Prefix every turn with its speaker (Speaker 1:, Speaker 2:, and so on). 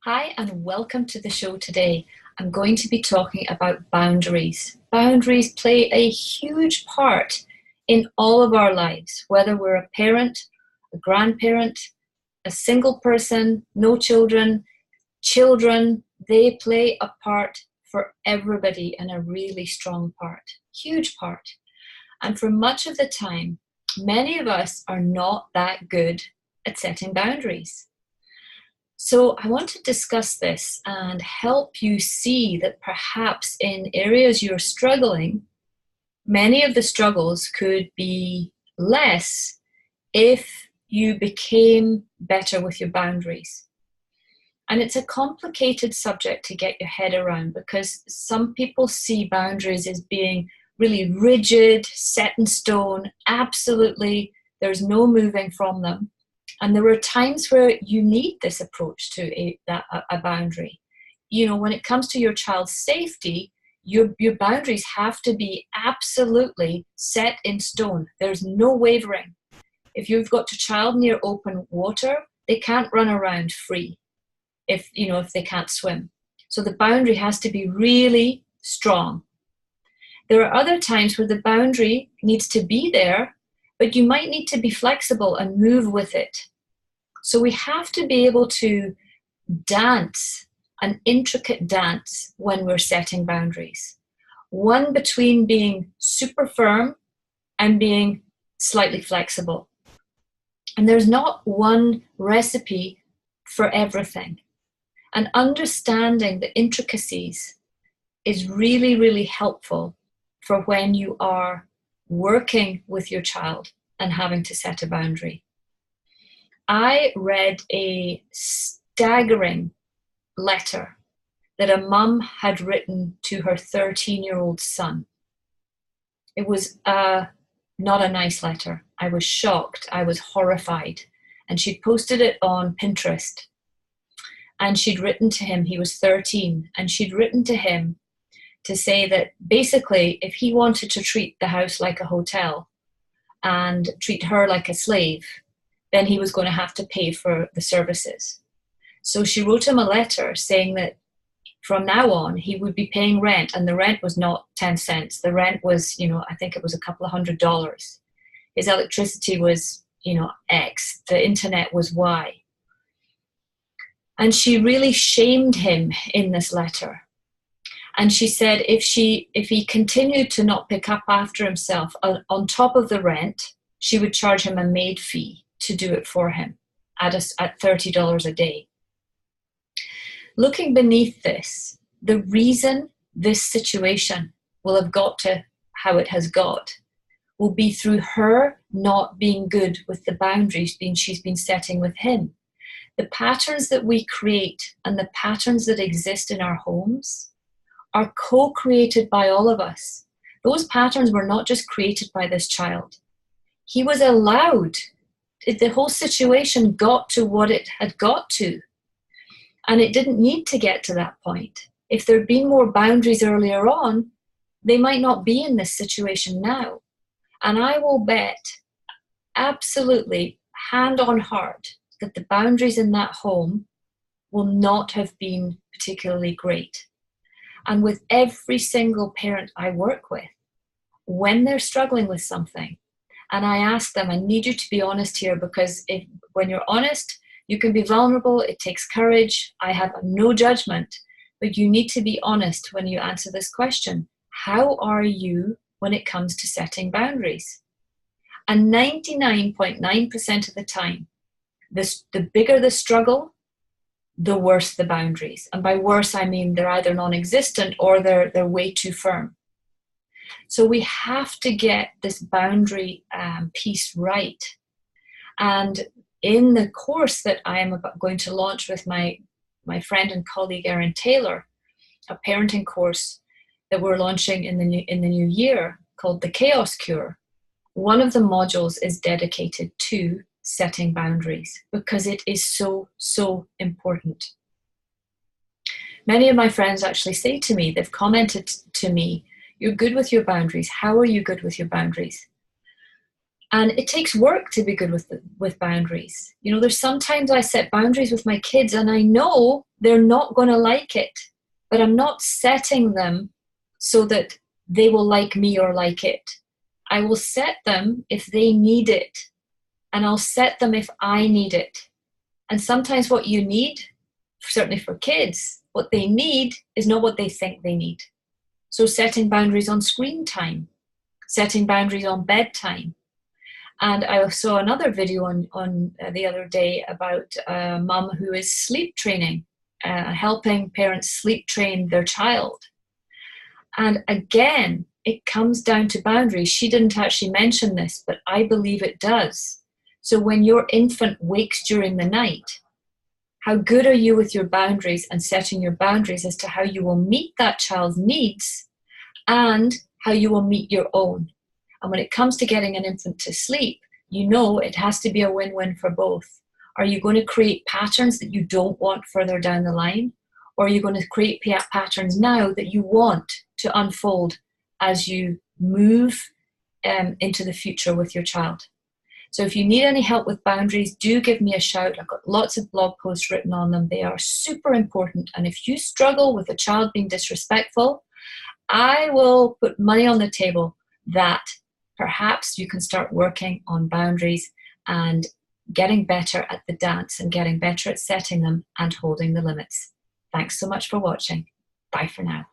Speaker 1: Hi, and welcome to the show today. I'm going to be talking about boundaries. Boundaries play a huge part in all of our lives, whether we're a parent, a grandparent, a single person, no children, children, they play a part for everybody and a really strong part, huge part. And for much of the time, many of us are not that good at setting boundaries. So I want to discuss this and help you see that perhaps in areas you're struggling, many of the struggles could be less if you became better with your boundaries. And it's a complicated subject to get your head around because some people see boundaries as being really rigid, set in stone, absolutely, there's no moving from them. And there are times where you need this approach to a boundary. You know, when it comes to your child's safety, your boundaries have to be absolutely set in stone. There's no wavering. If you've got your child near open water, they can't run around free if they can't swim. So the boundary has to be really strong. There are other times where the boundary needs to be there, but you might need to be flexible and move with it. So we have to be able to dance an intricate dance when we're setting boundaries. One between being super firm and being slightly flexible. And there's not one recipe for everything. And understanding the intricacies is really, really helpful for when you are working with your child and having to set a boundary. I read a staggering letter that a mum had written to her 13-year-old son. It was not a nice letter. I was shocked. I was horrified. And she'd posted it on Pinterest. And she'd written to him, he was 13, and she'd written to him to say that basically if he wanted to treat the house like a hotel and treat her like a slave, then he was going to have to pay for the services. So she wrote him a letter saying that from now on he would be paying rent, and the rent was not 10 cents. The rent was, I think it was a couple of $100. His electricity was, X. The internet was Y. And she really shamed him in this letter. And she said if he continued to not pick up after himself, on top of the rent, she would charge him a maid fee to do it for him at $30 a day. Looking beneath this, the reason this situation will have got to how it has got will be through her not being good with the boundaries she's been setting with him. The patterns that we create and the patterns that exist in our homes are co-created by all of us. Those patterns were not just created by this child. He was allowed. The whole situation got to what it had got to. And it didn't need to get to that point. If there'd been more boundaries earlier on, they might not be in this situation now. And I will bet, absolutely, hand on heart, that the boundaries in that home will not have been particularly great. And with every single parent I work with, when they're struggling with something, and I ask them, I need you to be honest here, because when you're honest, you can be vulnerable, it takes courage, I have no judgment, but you need to be honest when you answer this question. How are you when it comes to setting boundaries? And 99.9% of the time, the bigger the struggle, the worse the boundaries. And by worse, I mean they're either non-existent or they're way too firm. So we have to get this boundary piece right. And in the course that I am going to launch with my friend and colleague Erin Taylor, a parenting course that we're launching in the new year called The Chaos Cure, one of the modules is dedicated to setting boundaries because it is so, so important. Many of my friends actually say to me, they've commented to me, you're good with your boundaries. How are you good with your boundaries? And it takes work to be good with boundaries. You know, there's sometimes I set boundaries with my kids and I know they're not going to like it, but I'm not setting them so that they will like me or like it. I will set them if they need it, and I'll set them if I need it. And sometimes what you need, certainly for kids, what they need is not what they think they need. So setting boundaries on screen time, setting boundaries on bedtime. And I saw another video on the other day about a mum who is sleep training, helping parents sleep train their child. And again, it comes down to boundaries. She didn't actually mention this, but I believe it does. So when your infant wakes during the night, how good are you with your boundaries and setting your boundaries as to how you will meet that child's needs and how you will meet your own? And when it comes to getting an infant to sleep, you know it has to be a win-win for both. Are you going to create patterns that you don't want further down the line? Or are you going to create patterns now that you want to unfold as you move into the future with your child? So if you need any help with boundaries, do give me a shout. I've got lots of blog posts written on them. They are super important. And if you struggle with a child being disrespectful, I will put money on the table that perhaps you can start working on boundaries and getting better at the dance and getting better at setting them and holding the limits. Thanks so much for watching. Bye for now.